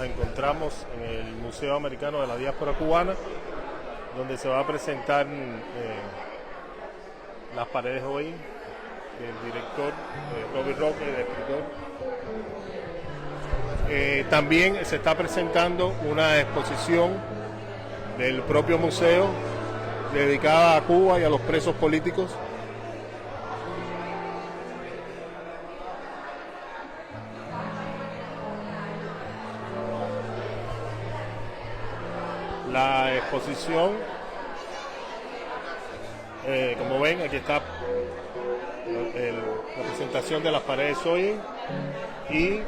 nos encontramos en el Museo Americano de la Diáspora Cubana, donde se va a presentar Las paredes hoy, del director Robbie Roque, el escritor. También se está presentando una exposición del propio museo dedicada a Cuba y a los presos políticos. La exposición, como ven, aquí está la presentación de Las paredes hoy y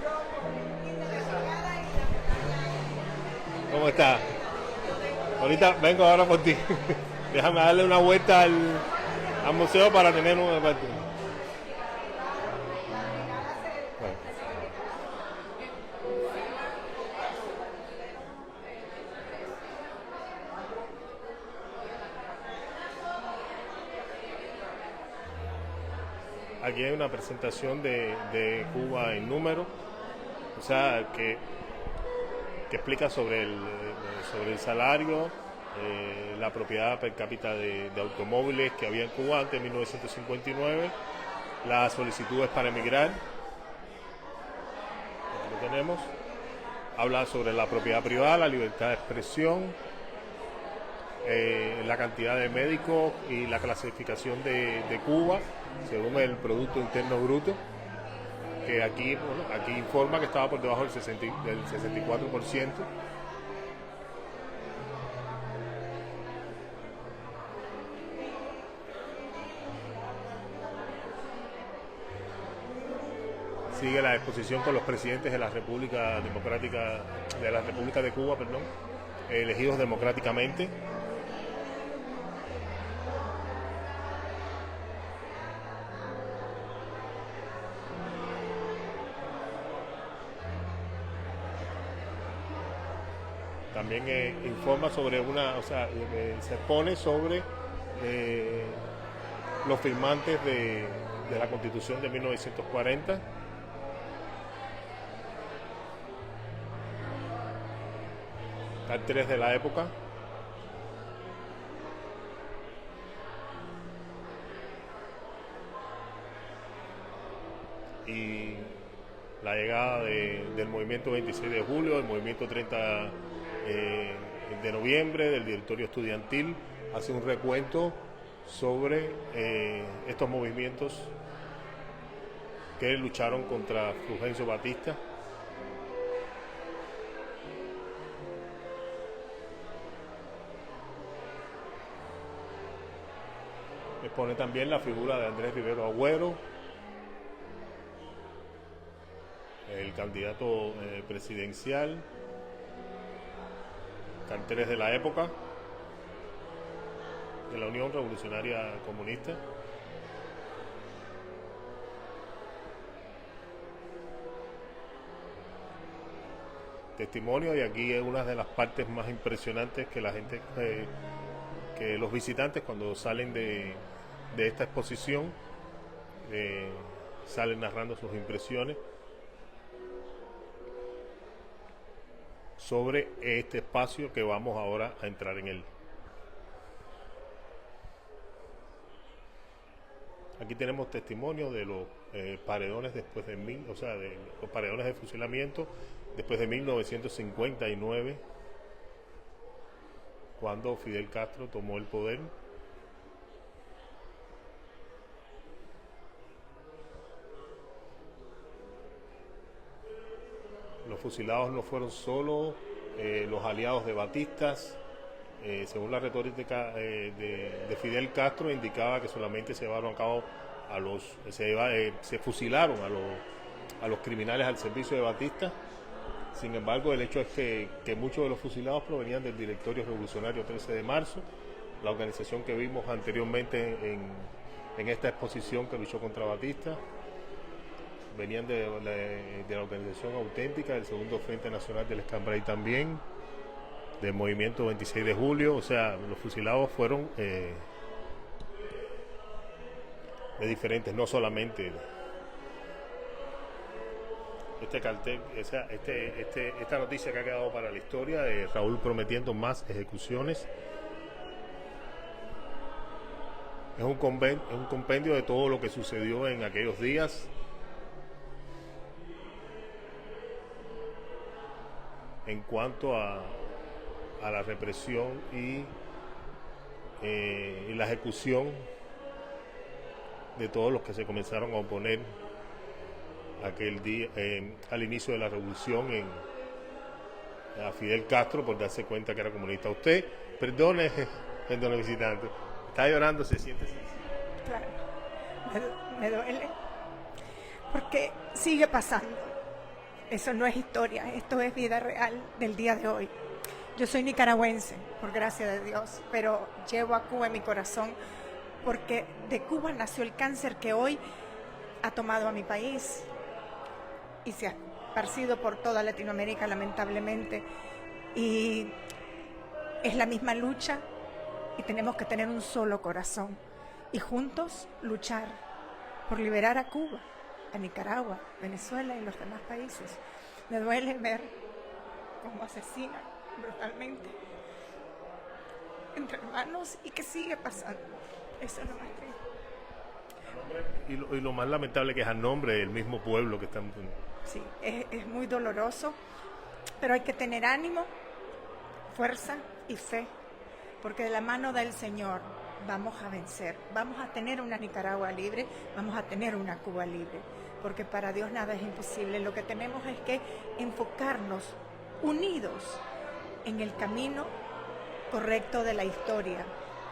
¿cómo está? Ahorita vengo ahora por ti. Déjame darle una vuelta al museo para tener una parte. Aquí hay una presentación de Cuba en número, o sea, que explica sobre el salario, la propiedad per cápita de automóviles que había en Cuba antes de 1959, las solicitudes para emigrar, aquí lo tenemos, habla sobre la propiedad privada, la libertad de expresión, la cantidad de médicos y la clasificación de Cuba según el Producto Interno Bruto, que aquí informa que estaba por debajo del 64%. Sigue la exposición con los presidentes de la República Democrática de Cuba, elegidos democráticamente. También informa sobre se expone sobre los firmantes de la Constitución de 1940. Carteles de la época. Y la llegada del movimiento 26 de julio, el movimiento 30 de noviembre, del directorio estudiantil, hace un recuento sobre estos movimientos que lucharon contra Fulgencio Batista. Expone también la figura de Andrés Rivero Agüero, el candidato presidencial, carteles de la época de la Unión Revolucionaria Comunista. Testimonio, y aquí es una de las partes más impresionantes que la gente, que los visitantes cuando salen de esta exposición salen narrando sus impresiones sobre este espacio que vamos ahora a entrar en él. Aquí tenemos testimonio de los paredones después de los paredones de fusilamiento después de 1959, cuando Fidel Castro tomó el poder. Los fusilados no fueron solo los aliados de Batista. Según la retórica de Fidel Castro, indicaba que solamente se llevaron a cabo se fusilaron a los criminales al servicio de Batista. Sin embargo, el hecho es que muchos de los fusilados provenían del Directorio Revolucionario 13 de marzo, la organización que vimos anteriormente en esta exposición que luchó contra Batista. Venían de la organización auténtica, del Segundo Frente Nacional del Escambray también, del movimiento 26 de julio, o sea, los fusilados fueron de diferentes, no solamente este cartel, esta noticia que ha quedado para la historia de Raúl prometiendo más ejecuciones. Es un compendio de todo lo que sucedió en aquellos días. En cuanto a la represión y la ejecución de todos los que se comenzaron a oponer aquel día, al inicio de la revolución, a Fidel Castro, por darse cuenta que era comunista. Usted, perdone, visitante, está llorando, se siente sensible. Claro, me duele, porque sigue pasando. Eso no es historia, esto es vida real del día de hoy. Yo soy nicaragüense, por gracia de Dios, pero llevo a Cuba en mi corazón, porque de Cuba nació el cáncer que hoy ha tomado a mi país y se ha esparcido por toda Latinoamérica, lamentablemente. Y es la misma lucha y tenemos que tener un solo corazón y juntos luchar por liberar a Cuba, a Nicaragua, Venezuela y los demás países. Me duele ver cómo asesinan brutalmente entre hermanos y que sigue pasando. Eso es lo más triste. Y lo más lamentable que es a nombre del mismo pueblo que están... Sí, es muy doloroso, pero hay que tener ánimo, fuerza y fe, porque de la mano del Señor vamos a vencer, vamos a tener una Nicaragua libre, vamos a tener una Cuba libre, porque para Dios nada es imposible. Lo que tenemos es que enfocarnos unidos en el camino correcto de la historia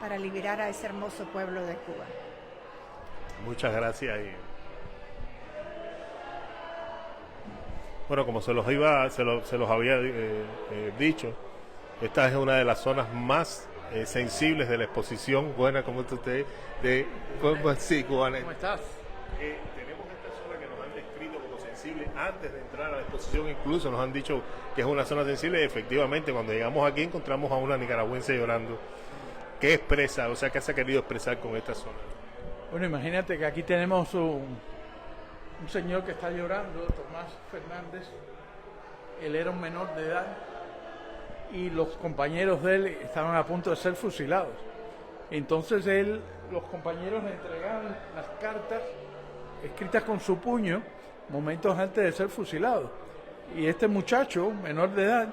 para liberar a ese hermoso pueblo de Cuba. Muchas gracias. Bueno, como se los había dicho, esta es una de las zonas más sensibles de la exposición. Buena, ¿cómo está usted? Sí, cubana. ¿Cómo estás? Tenemos esta zona que nos han descrito como sensible antes de entrar a la exposición, incluso nos han dicho que es una zona sensible y efectivamente cuando llegamos aquí encontramos a una nicaragüense llorando. ¿Qué expresa? O sea, ¿qué se ha querido expresar con esta zona? Bueno, imagínate que aquí tenemos un señor que está llorando, Tomás Fernández. Él era un menor de edad y los compañeros de él estaban a punto de ser fusilados. Entonces los compañeros le entregaban las cartas escritas con su puño momentos antes de ser fusilado. Y este muchacho, menor de edad,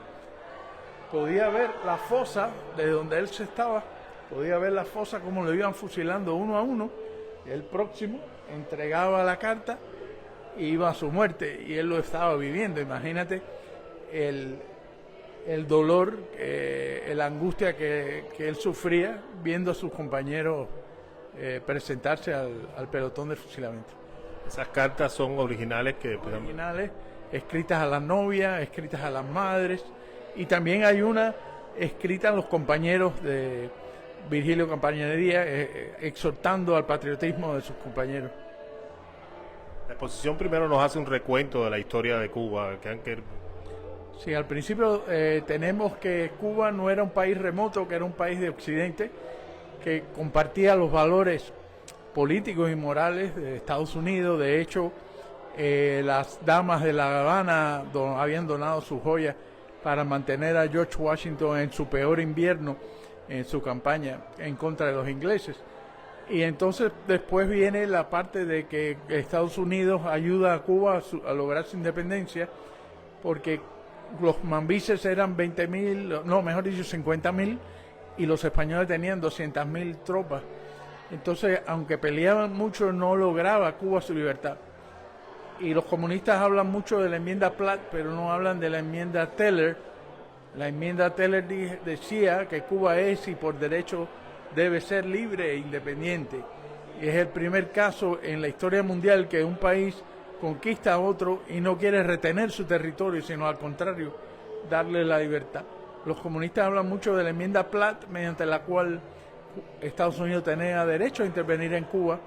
podía ver la fosa de donde él se estaba, podía ver la fosa como lo iban fusilando uno a uno. El próximo entregaba la carta y iba a su muerte, y él lo estaba viviendo. Imagínate el dolor, la angustia que él sufría viendo a sus compañeros presentarse al pelotón de fusilamiento. Esas cartas son originales originales, escritas a la novia, escritas a las madres, y también hay una escrita a los compañeros de Virgilio Campañanería, exhortando al patriotismo de sus compañeros. La exposición primero nos hace un recuento de la historia de Cuba. Sí, al principio tenemos que Cuba no era un país remoto, que era un país de Occidente, que compartía los valores políticos y morales de Estados Unidos. De hecho, las damas de La Habana habían donado sus joyas para mantener a George Washington en su peor invierno, en su campaña en contra de los ingleses. Y entonces después viene la parte de que Estados Unidos ayuda a Cuba a lograr su independencia, porque los mambises eran 20.000, no, mejor dicho 50.000, y los españoles tenían 200.000 tropas. Entonces, aunque peleaban mucho, no lograba Cuba su libertad. Y los comunistas hablan mucho de la enmienda Platt, pero no hablan de la enmienda Teller. La enmienda Teller decía que Cuba es y por derecho debe ser libre e independiente. Y es el primer caso en la historia mundial que un país conquista a otro y no quiere retener su territorio, sino al contrario, darle la libertad. Los comunistas hablan mucho de la enmienda Platt, mediante la cual Estados Unidos tenía derecho a intervenir en Cuba,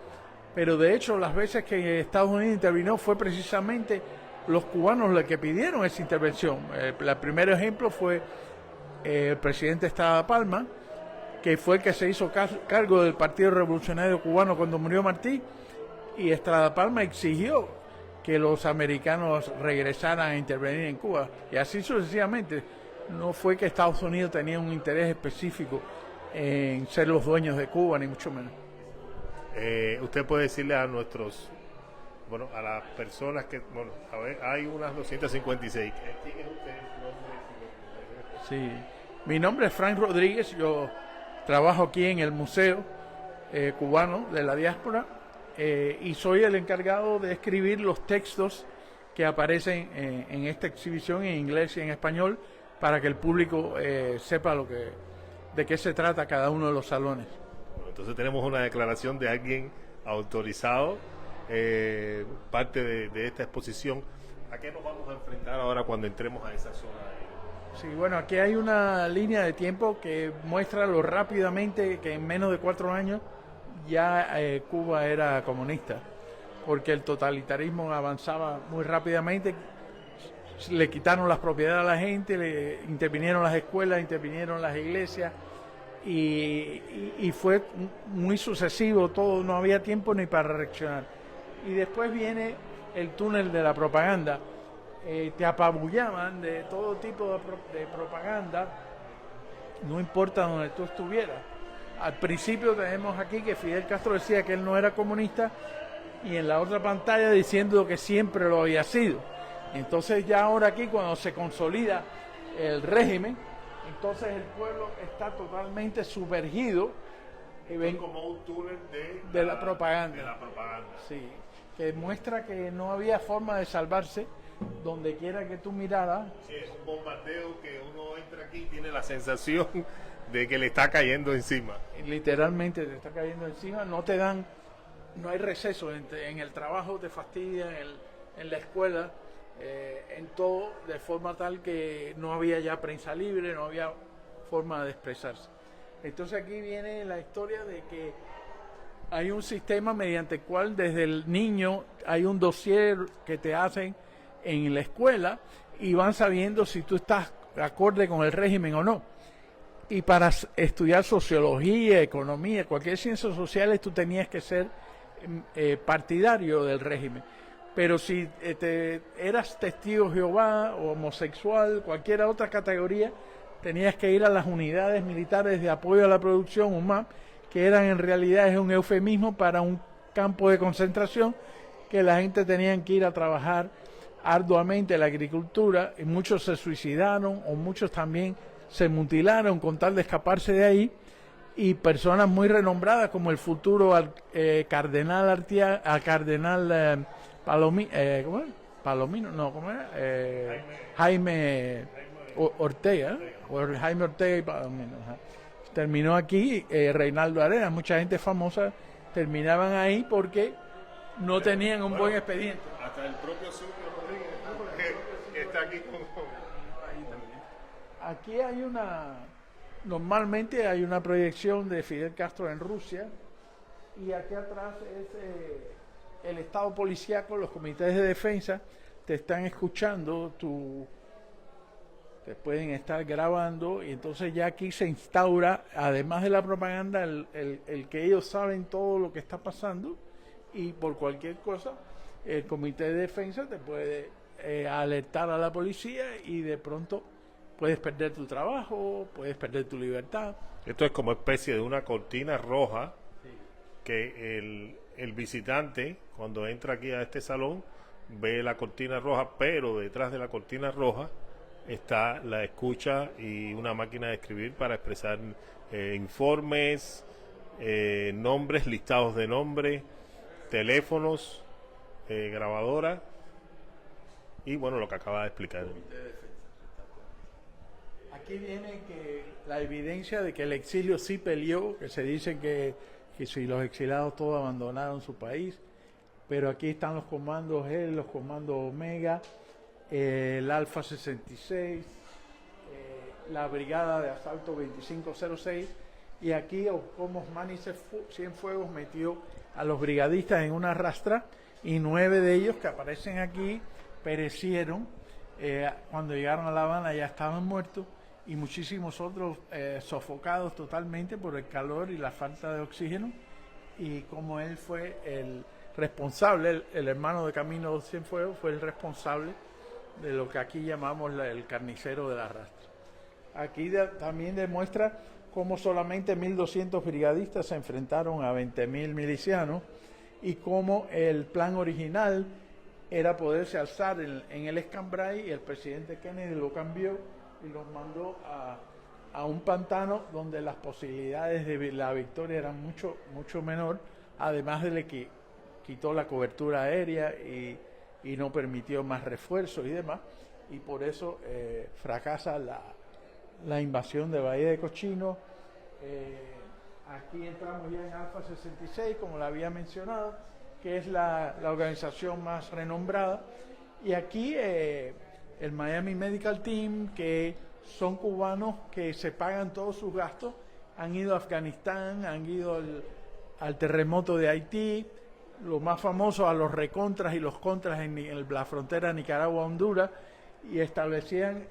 pero de hecho las veces que Estados Unidos intervino fue precisamente los cubanos los que pidieron esa intervención. El primer ejemplo fue el presidente Estrada Palma, que fue el que se hizo cargo del Partido Revolucionario Cubano cuando murió Martí, y Estrada Palma exigió que los americanos regresaran a intervenir en Cuba. Y así sucesivamente. No fue que Estados Unidos tenía un interés específico en ser los dueños de Cuba, ni mucho menos. Usted puede decirle a nuestros, bueno, a las personas que, bueno, a ver, hay unas 256. ¿Quién es usted? Sí, mi nombre es Frank Rodríguez, yo trabajo aquí en el Museo Cubano de la Diáspora y soy el encargado de escribir los textos que aparecen en esta exhibición en inglés y en español para que el público sepa de qué se trata cada uno de los salones. Bueno, entonces tenemos una declaración de alguien autorizado, parte de esta exposición. ¿A qué nos vamos a enfrentar ahora cuando entremos a esa zona? Sí, bueno, aquí hay una línea de tiempo que muestra lo rápidamente que en menos de 4 años ya Cuba era comunista, porque el totalitarismo avanzaba muy rápidamente, le quitaron las propiedades a la gente, le intervinieron las escuelas, intervinieron las iglesias y fue muy sucesivo todo, no había tiempo ni para reaccionar. Y después viene el túnel de la propaganda. Te apabullaban de todo tipo de propaganda, no importa donde tú estuvieras. Al principio tenemos aquí que Fidel Castro decía que él no era comunista y en la otra pantalla diciendo que siempre lo había sido. Entonces ya ahora aquí cuando se consolida el régimen, entonces el pueblo está totalmente sumergido. Es como un túnel de la propaganda. De la propaganda. Sí, que muestra que no había forma de salvarse. Donde quiera que tú miraras. Sí, es un bombardeo que uno entra aquí y tiene la sensación de que le está cayendo encima. Literalmente te está cayendo encima, no hay receso en el trabajo, te fastidian, en la escuela, en todo, de forma tal que no había ya prensa libre, no había forma de expresarse. Entonces aquí viene la historia de que hay un sistema mediante el cual desde el niño hay un dossier que te hacen en la escuela y van sabiendo si tú estás acorde con el régimen o no. Y para estudiar sociología, economía, cualquier ciencia sociales, tú tenías que ser partidario del régimen. Pero si eras testigo de Jehová o homosexual, cualquier otra categoría, tenías que ir a las unidades militares de apoyo a la producción, UMAP, que eran en realidad es un eufemismo para un campo de concentración que la gente tenía que ir a trabajar arduamente la agricultura, y muchos se suicidaron o muchos también se mutilaron con tal de escaparse de ahí, y personas muy renombradas como el futuro cardenal Palomino, no, ¿cómo era? Jaime Ortega, Jaime Ortega y Palomino. Ajá. Terminó aquí Reinaldo Arenas, mucha gente famosa terminaban ahí porque no tenían un buen expediente. Hasta el propio Silvio Rodríguez que está aquí con... Aquí hay normalmente hay una proyección de Fidel Castro en Rusia y aquí atrás es el estado policíaco, los comités de defensa te están escuchando, te pueden estar grabando y entonces ya aquí se instaura, además de la propaganda, el que ellos saben todo lo que está pasando y por cualquier cosa el comité de defensa te puede alertar a la policía y de pronto puedes perder tu trabajo, puedes perder tu libertad. Esto es como especie de una cortina roja que el visitante cuando entra aquí a este salón ve la cortina roja, pero detrás de la cortina roja está la escucha y una máquina de escribir para expresar informes, nombres, listados de nombres, teléfonos, grabadoras y bueno, lo que acaba de explicar. Aquí viene que la evidencia de que el exilio sí peleó, que se dice que si los exiliados todos abandonaron su país, pero aquí están los comandos G, los comandos Omega, el Alfa 66, la Brigada de Asalto 2506, y aquí como Osmani Cienfuegos metió a los brigadistas en una rastra y 9 de ellos que aparecen aquí perecieron. Cuando llegaron a La Habana ya estaban muertos y muchísimos otros sofocados totalmente por el calor y la falta de oxígeno, y como él fue responsable, el hermano de Camilo Cienfuegos fue el responsable de lo que aquí llamamos el carnicero de la rastra. Aquí también demuestra cómo solamente 1.200 brigadistas se enfrentaron a 20.000 milicianos y cómo el plan original era poderse alzar en el Escambray, y el presidente Kennedy lo cambió y los mandó a un pantano donde las posibilidades de la victoria eran mucho menor, además de que quitó la cobertura aérea y no permitió más refuerzos y demás, y por eso fracasa la invasión de Bahía de Cochinos. Aquí entramos ya en Alfa 66, como la había mencionado, que es la organización más renombrada, y aquí el Miami Medical Team, que son cubanos que se pagan todos sus gastos, han ido a Afganistán, han ido al terremoto de Haití, lo más famoso a los recontras y los contras en la frontera Nicaragua-Honduras, y establecían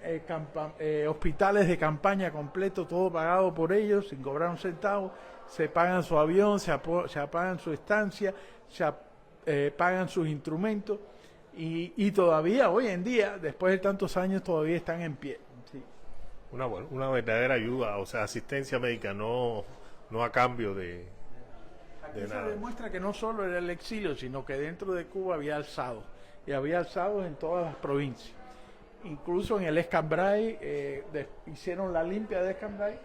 hospitales de campaña completo, todo pagado por ellos, sin cobrar un centavo. Se pagan su avión, se pagan su estancia, pagan sus instrumentos, y todavía hoy en día, después de tantos años, todavía están en pie. Sí. Una verdadera ayuda, o sea, asistencia médica, no a cambio de nada. Se demuestra que no solo era el exilio, sino que dentro de Cuba había alzados, y había alzados en todas las provincias. Incluso en el Escambray, hicieron la limpia de Escambray,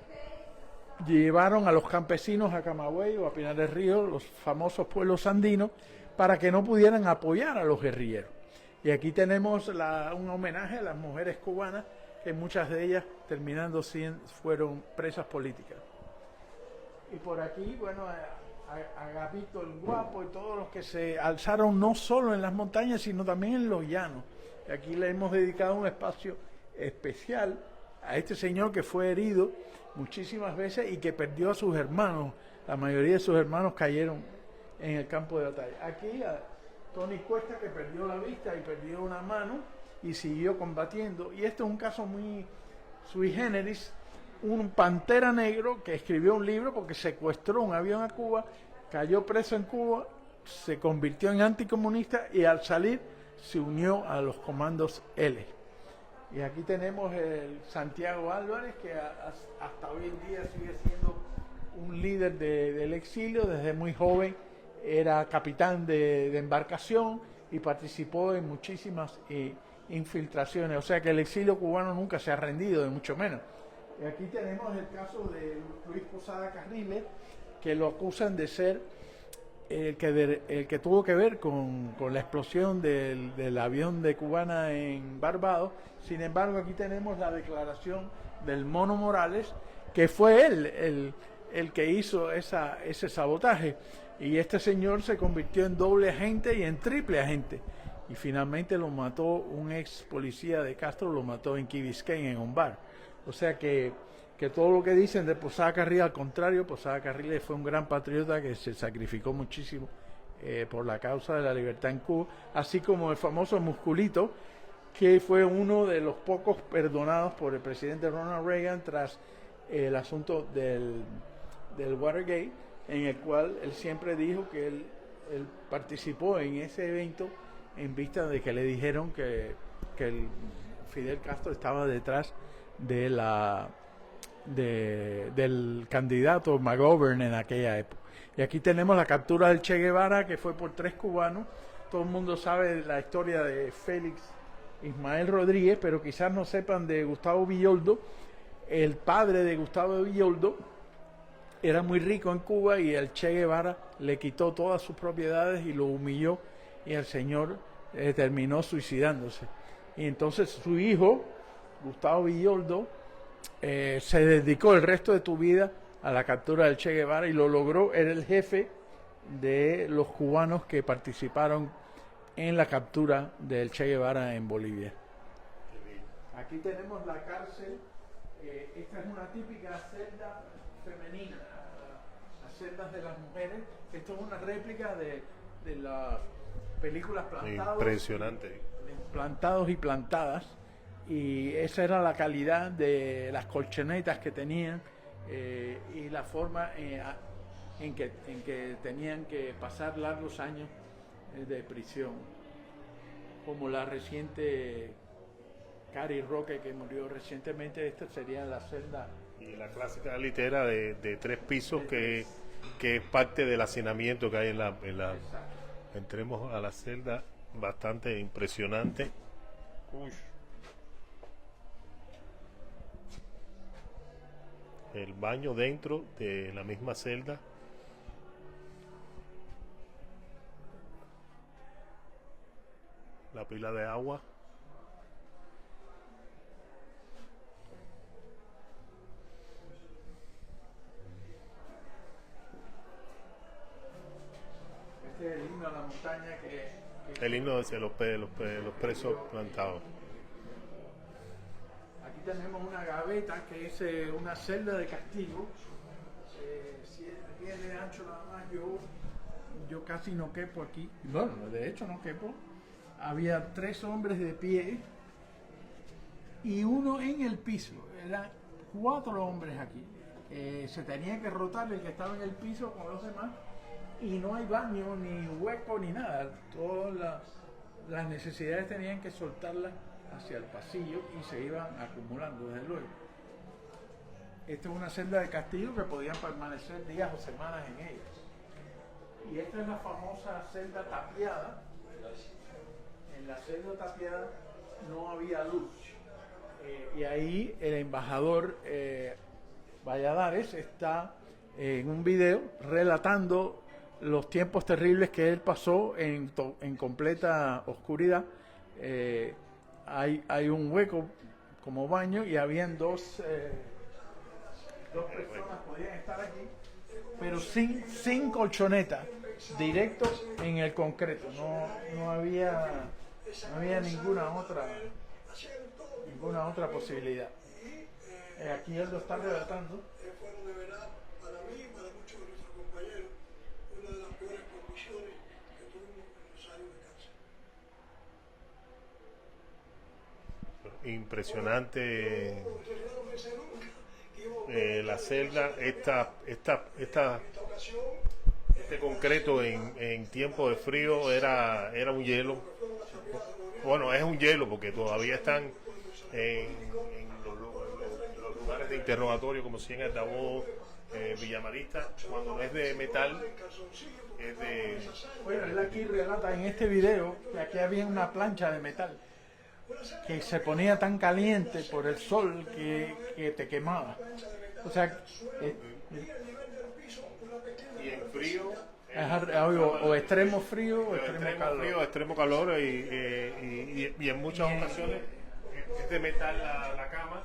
llevaron a los campesinos a Camagüey o a Pinar del Río, los famosos pueblos andinos, para que no pudieran apoyar a los guerrilleros. Y aquí tenemos un homenaje a las mujeres cubanas, que muchas de ellas fueron presas políticas. Y por aquí, bueno, a Agapito el Guapo y todos los que se alzaron no solo en las montañas, sino también en los llanos. Y aquí le hemos dedicado un espacio especial a este señor que fue herido muchísimas veces y que perdió a sus hermanos. La mayoría de sus hermanos cayeron en el campo de batalla. Aquí a Tony Cuesta, que perdió la vista y perdió una mano y siguió combatiendo. Y este es un caso muy sui generis, un pantera negro que escribió un libro porque secuestró un avión a Cuba, cayó preso en Cuba, se convirtió en anticomunista y al salir se unió a los comandos L. Y aquí tenemos el Santiago Álvarez, que hasta hoy en día sigue siendo un líder del exilio. Desde muy joven era capitán de embarcación y participó en muchísimas infiltraciones. O sea que el exilio cubano nunca se ha rendido, de mucho menos. Y aquí tenemos el caso de Luis Posada Carriles, que lo acusan de ser el que tuvo que ver con la explosión del avión de Cubana en Barbados. Sin embargo, aquí tenemos la declaración del Mono Morales, que fue él el que hizo ese sabotaje. Y este señor se convirtió en doble agente y en triple agente. Y finalmente lo mató un ex policía de Castro, lo mató en Key Biscayne, en un bar. O sea que todo lo que dicen de Posada Carriles, al contrario, Posada Carriles fue un gran patriota que se sacrificó muchísimo por la causa de la libertad en Cuba, así como el famoso Musculito, que fue uno de los pocos perdonados por el presidente Ronald Reagan tras el asunto del Watergate, en el cual él siempre dijo que él participó en ese evento en vista de que le dijeron que el Fidel Castro estaba detrás del candidato McGovern en aquella época. Y aquí tenemos la captura del Che Guevara, que fue por 3 cubanos. Todo el mundo sabe la historia de Félix Ismael Rodríguez, pero quizás no sepan de Gustavo Villoldo. El padre de Gustavo Villoldo era muy rico en Cuba y el Che Guevara le quitó todas sus propiedades y lo humilló, y el señor terminó suicidándose. Y entonces su hijo, Gustavo Villoldo, se dedicó el resto de tu vida a la captura del Che Guevara y lo logró. Era el jefe de los cubanos que participaron en la captura del Che Guevara en Bolivia. Aquí tenemos la cárcel. Esta es una típica celda femenina, las celdas de las mujeres. Esto es una réplica de las películas Plantados. Impresionante. Plantados y Plantadas. Y esa era la calidad de las colchonetas que tenían y la forma en que tenían que pasar largos años de prisión, como la reciente Cari Roque, que murió recientemente. Esta sería la celda. Y la clásica litera de 3 pisos que es parte del hacinamiento que hay en la... Entremos a la celda, bastante impresionante. Uy. El baño dentro de la misma celda. La pila de agua. Este es el himno a la montaña que El himno de los presos plantados. aquí tenemos una gaveta que es una celda de castigo. Si es de ancho nada más, yo casi no quepo aquí. Bueno, de hecho no quepo. Había 3 hombres de pie y uno en el piso. Eran 4 hombres aquí. Se tenía que rotar el que estaba en el piso con los demás, y no hay baño, ni hueco, ni nada. Todas las necesidades tenían que soltarlas hacia el pasillo y se iban acumulando, desde luego. Esta es una celda de castigo que podían permanecer días o semanas en ella. Y esta es la famosa celda tapiada. En la celda tapiada no había luz. Y ahí el embajador Valladares está en un video relatando los tiempos terribles que él pasó en completa oscuridad. Hay un hueco como baño y habían dos personas podían estar aquí, pero sin colchoneta, directo en el concreto. No había ninguna otra posibilidad. Aquí él lo está relatando. Fueron de verdad, para mí y para muchos de nuestros compañeros, una de las peores condiciones que tuvimos en los años de cárcel. Impresionante la celda. Este concreto en tiempo de frío era un hielo. Bueno, es un hielo porque todavía están en los lugares de interrogatorio, como si en Altavoz, Villamarista. Cuando no es de metal, es de... Bueno, él aquí relata en este video que aquí había una plancha de metal que se ponía tan caliente por el sol que te quemaba. O sea, y en frío... o extremo frío o extremo calor. Frío, extremo calor y en muchas ocasiones es de metal la cama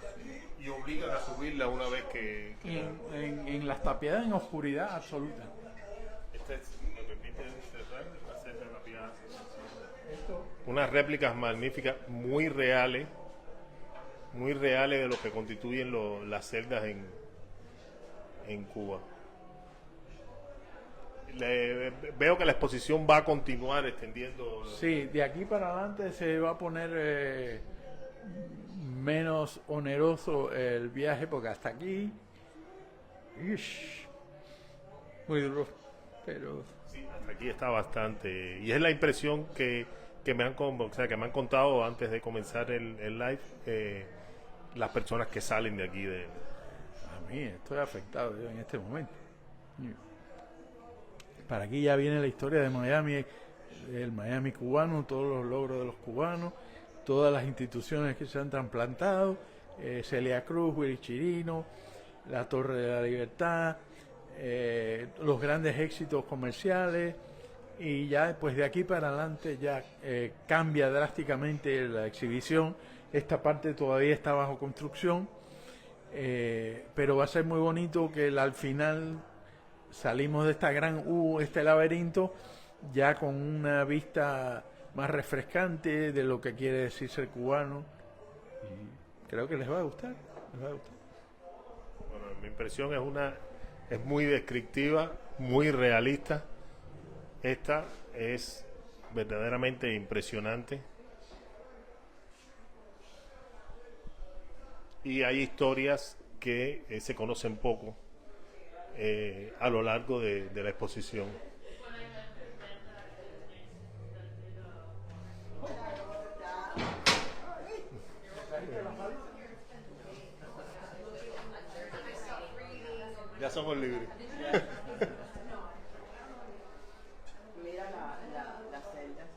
y obligan a subirla una vez que... En las tapiadas en oscuridad absoluta. Me permite cerrar la celda tapiada. Unas réplicas magníficas, muy reales de lo que constituyen las celdas en Cuba. Veo que la exposición va a continuar extendiendo. Sí, de aquí para adelante se va a poner menos oneroso el viaje, porque hasta aquí muy duro, pero sí, hasta aquí está bastante, y es la impresión que me han contado antes de comenzar el live, las personas que salen de aquí. A mí estoy afectado yo en este momento. Para aquí ya viene la historia de Miami, el Miami cubano, todos los logros de los cubanos, todas las instituciones que se han trasplantado, Celia Cruz, Willy Chirino, la Torre de la Libertad, los grandes éxitos comerciales, y ya pues de aquí para adelante ya cambia drásticamente la exhibición. Esta parte todavía está bajo construcción, pero va a ser muy bonito que al final salimos de esta gran este laberinto ya con una vista más refrescante de lo que quiere decir ser cubano, y creo que les va a gustar. Bueno, mi impresión es muy descriptiva, muy realista. Esta es verdaderamente impresionante. Y hay historias que se conocen poco a lo largo de la exposición. somos libres. Mira las celdas.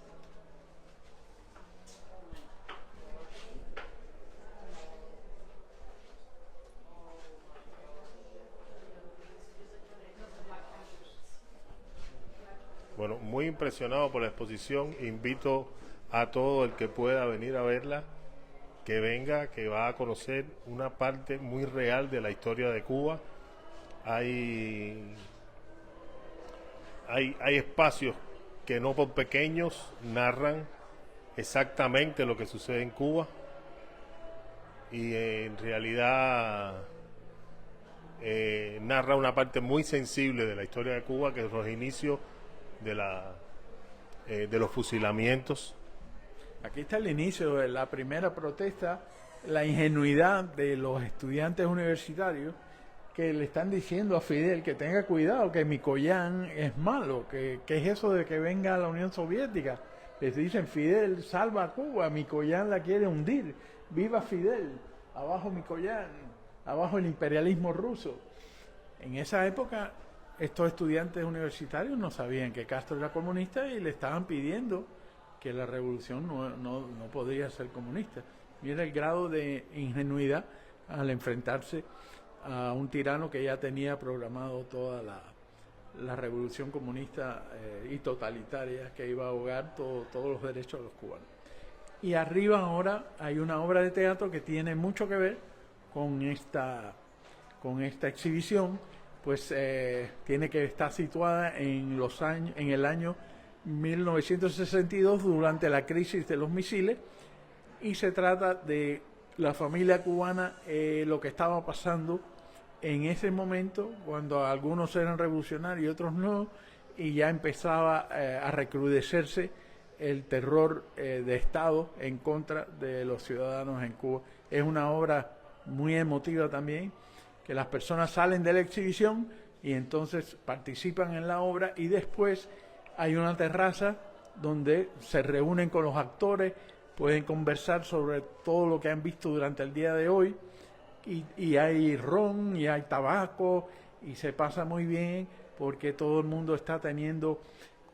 Bueno, muy impresionado por la exposición. Invito a todo el que pueda venir a verla, que venga, que va a conocer una parte muy real de la historia de Cuba. Hay espacios que no por pequeños narran exactamente lo que sucede en Cuba, y en realidad narra una parte muy sensible de la historia de Cuba, que es los inicios de los fusilamientos. Aquí está el inicio de la primera protesta, la ingenuidad de los estudiantes universitarios que le están diciendo a Fidel que tenga cuidado, que Mikoyan es malo, que es eso de que venga la Unión Soviética. Les dicen: Fidel salva a Cuba, Mikoyan la quiere hundir, viva Fidel, abajo Mikoyan, abajo el imperialismo ruso. En esa época estos estudiantes universitarios no sabían que Castro era comunista y le estaban pidiendo que la revolución no podría ser comunista. Mira el grado de ingenuidad al enfrentarse a un tirano que ya tenía programado toda la revolución comunista y totalitaria que iba a ahogar todos los derechos de los cubanos. Y arriba ahora hay una obra de teatro que tiene mucho que ver con esta exhibición, pues tiene que estar situada en el año 1962, durante la crisis de los misiles, y se trata de la familia cubana, lo que estaba pasando en ese momento, cuando algunos eran revolucionarios y otros no, y ya empezaba a recrudecerse el terror de Estado en contra de los ciudadanos en Cuba. Es una obra muy emotiva también, que las personas salen de la exhibición y entonces participan en la obra, y después hay una terraza donde se reúnen con los actores, pueden conversar sobre todo lo que han visto durante el día de hoy, y hay ron y hay tabaco, y se pasa muy bien porque todo el mundo está teniendo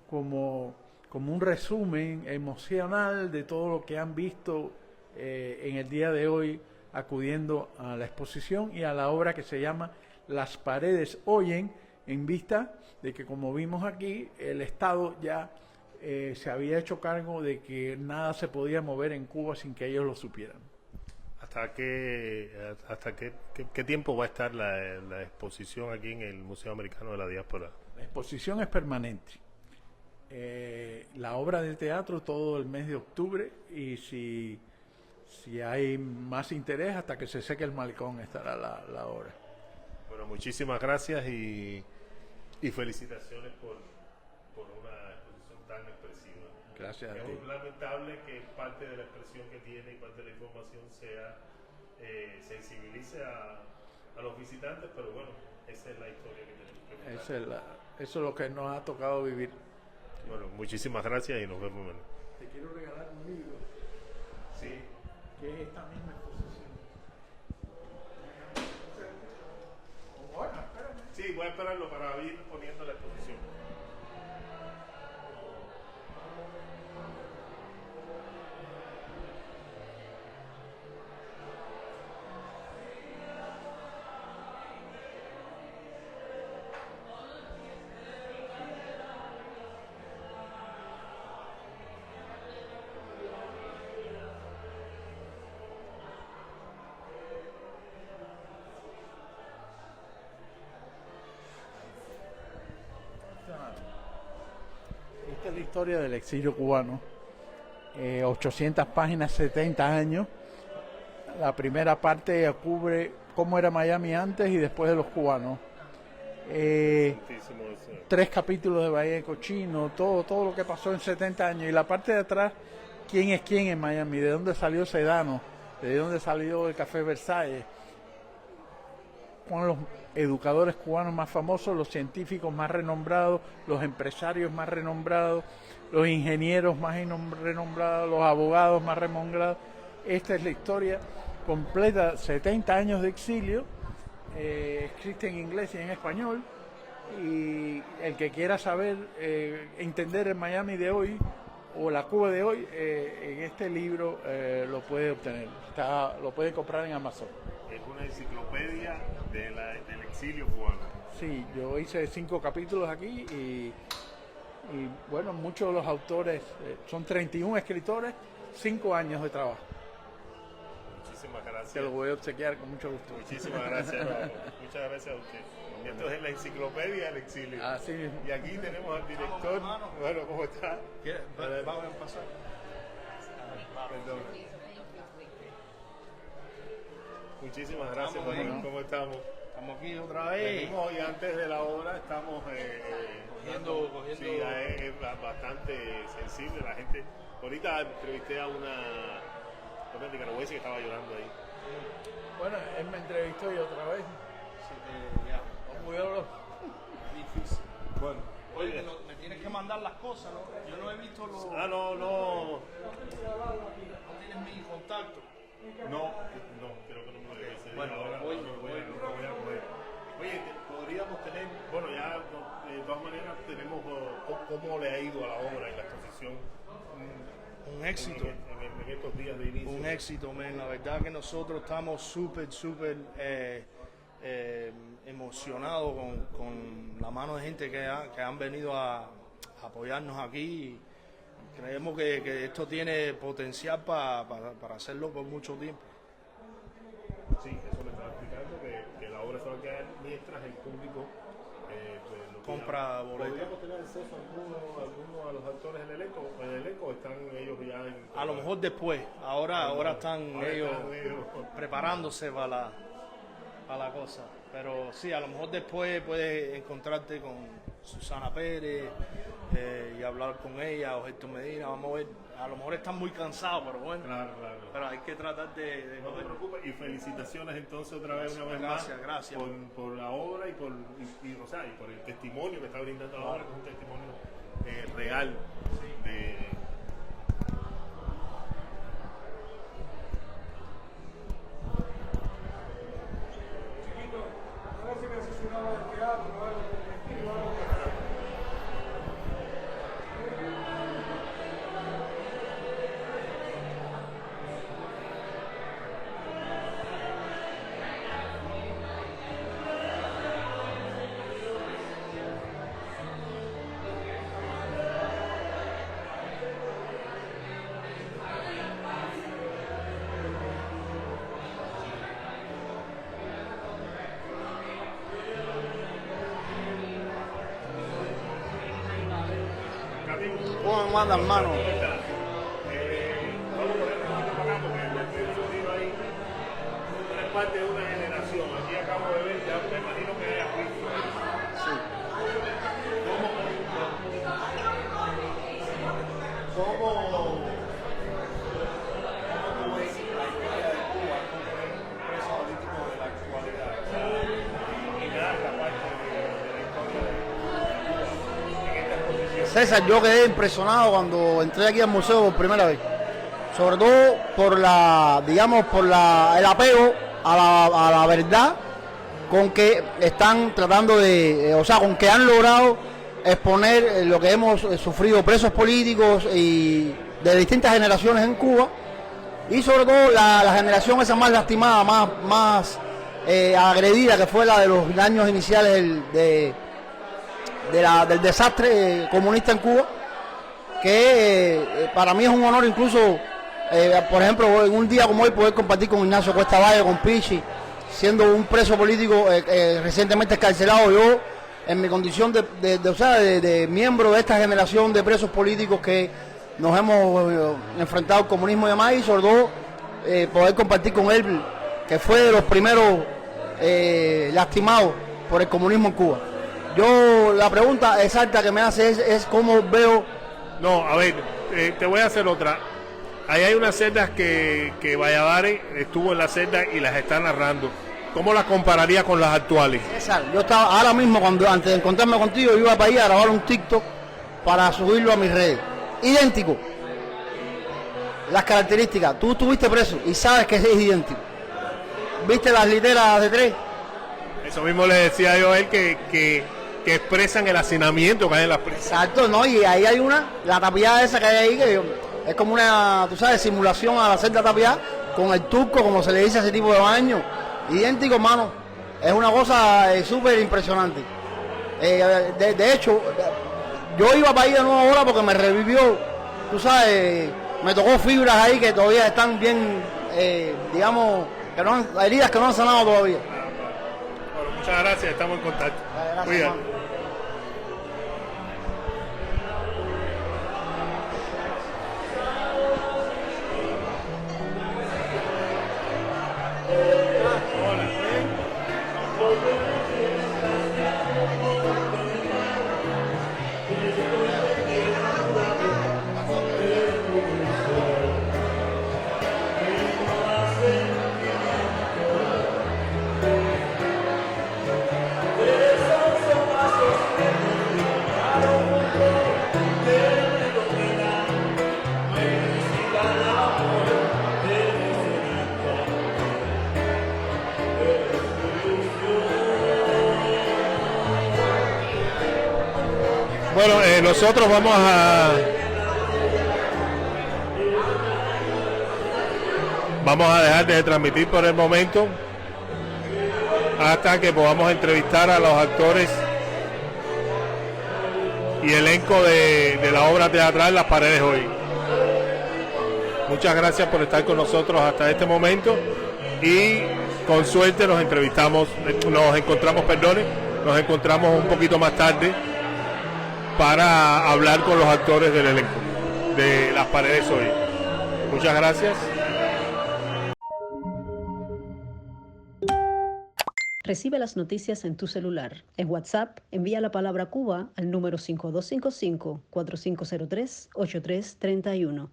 como un resumen emocional de todo lo que han visto en el día de hoy, acudiendo a la exposición y a la obra que se llama Las paredes oyen, en vista de que, como vimos aquí, el Estado ya se había hecho cargo de que nada se podía mover en Cuba sin que ellos lo supieran. ¿Hasta qué tiempo va a estar la exposición aquí en el Museo Americano de la Diáspora? La exposición es permanente. La obra de teatro todo el mes de octubre, y si hay más interés, hasta que se seque el malecón estará la obra. Bueno, muchísimas gracias y felicitaciones por una exposición tan expresiva. Gracias a ti. Es lamentable que parte de la expresión que tiene y parte de la información sensibilice a los visitantes, pero bueno, esa es la historia que tenemos que contar. Eso es lo que nos ha tocado vivir. Bueno, muchísimas gracias y nos vemos. Te quiero regalar un libro. Sí. Que es esta misma exposición. Bueno, espérame. Sí, voy a esperarlo para ir poniendo la exposición. Esta es la historia del exilio cubano. 800 páginas, 70 años. La primera parte cubre cómo era Miami antes y después de los cubanos. 3 capítulos de Bahía de Cochino, todo lo que pasó en 70 años. Y la parte de atrás, quién es quién en Miami, de dónde salió Sedano, de dónde salió el Café Versalles, con los educadores cubanos más famosos, los científicos más renombrados, los empresarios más renombrados, los ingenieros más renombrados, los abogados más renombrados. Esta es la historia completa, 70 años de exilio, existe en inglés y en español, y el que quiera saber, entender el Miami de hoy o la Cuba de hoy, en este libro lo puede obtener, lo puede comprar en Amazon. Es una enciclopedia del exilio cubano. Sí, yo hice 5 capítulos aquí y bueno, muchos de los autores, son 31 escritores, 5 años de trabajo. Muchísimas gracias. Te lo voy a obsequiar con mucho gusto. Muchísimas gracias. Muchas gracias a usted. Esto es la enciclopedia del exilio. Así mismo. Y aquí tenemos al director. Bueno, ¿cómo está? Vamos a pasar. Perdón. Muchísimas gracias. ¿Cómo estamos? Estamos aquí otra vez. Venimos y antes de la obra estamos Cogiendo. Sí, es bastante sensible la gente. Ahorita entrevisté a una nicaragüense que estaba llorando ahí. Bueno, él me entrevistó y otra vez. Ya. Muy doloroso. Difícil. Bueno. Oye, me tienes que mandar las cosas, ¿no? Yo no he visto los... No. ¿No tienes mi contacto? No, creo que no me lo dice. Bueno, ahora voy lo voy a coger. Oye, podríamos tener, bueno, ya de todas maneras tenemos cómo le ha ido a la obra en la exposición. Un éxito. En estos días de inicio. Un éxito, men. La verdad que nosotros estamos súper emocionados con la mano de gente que han venido a apoyarnos aquí. Creemos que esto tiene potencial para hacerlo por mucho tiempo. Sí, eso me estaba explicando, que la obra se va a quedar mientras el público pues, lo compra boletos. ¿Podríamos tener acceso a alguno a los actores del elenco o están ellos ya en... A lo mejor después. Ahora están ellos preparándose para la cosa. Pero sí, a lo mejor después puedes encontrarte con Susana Pérez y hablar con ella o Héctor Medina. Vamos a ver. A lo mejor están muy cansados, pero bueno. Claro. Pero hay que tratar de No te preocupes y felicitaciones entonces otra vez una vez Gracias, más gracias. por la obra y por el testimonio que está brindando la obra, que es un testimonio real de... ¿Cómo anda, hermano? Vamos a poner un poquito para acá porque el sonido ahí no es parte de una generación. Aquí acabo de ver, ya me imagino que haya visto. ¿Cómo tú ves la historia de Cuba como un preso político de la actualidad? O sea, y nada, la parte de la historia de Cuba en esta exposición. César, yo quedé impresionado cuando entré aquí al museo por primera vez, sobre todo por el apego a la verdad con que están tratando con que han logrado exponer lo que hemos sufrido presos políticos y de distintas generaciones en Cuba, y sobre todo la generación esa más lastimada, más agredida, que fue la de los años iniciales del desastre comunista en Cuba, que para mí es un honor incluso, por ejemplo, en un día como hoy poder compartir con Ignacio Cuesta Valle, con Pichi, siendo un preso político recientemente escarcelado. Yo, en mi condición de miembro de esta generación de presos políticos que nos hemos enfrentado al comunismo y demás, y sobre todo poder compartir con él, que fue de los primeros lastimados por el comunismo en Cuba. Yo, la pregunta exacta que me hace es cómo veo... No, a ver, te voy a hacer otra. Ahí hay unas celdas que Valladares estuvo en la celda y las está narrando. ¿Cómo las compararía con las actuales? César, yo estaba ahora mismo, antes de encontrarme contigo, iba para allá a grabar un TikTok para subirlo a mis redes. Idéntico. Las características. Tú estuviste preso y sabes que es idéntico. ¿Viste las literas de 3? Eso mismo le decía yo a él que expresan el hacinamiento que hay en las prisas. Exacto, ¿no? Y ahí hay la tapiada esa que hay ahí, que es como una, tú sabes, simulación a la celda tapiada, con el turco, como se le dice a ese tipo de baño. Idéntico, hermano. Es una cosa súper impresionante. De hecho, yo iba para ir de nuevo ahora porque me revivió, tú sabes, me tocó fibras ahí que todavía están bien, digamos, heridas que no han sanado todavía. Bueno, muchas gracias, estamos en contacto. Gracias, Cuídate. hermano. Bueno, nosotros vamos a dejar de transmitir por el momento hasta que podamos entrevistar a los actores y elenco de la obra teatral Las Paredes Hoy. Muchas gracias por estar con nosotros hasta este momento y con suerte nos encontramos un poquito más tarde para hablar con los actores del elenco de Las Paredes Hoy. Muchas gracias. Recibe las noticias en tu celular. En WhatsApp, envía la palabra Cuba al número 5255-4503-8331.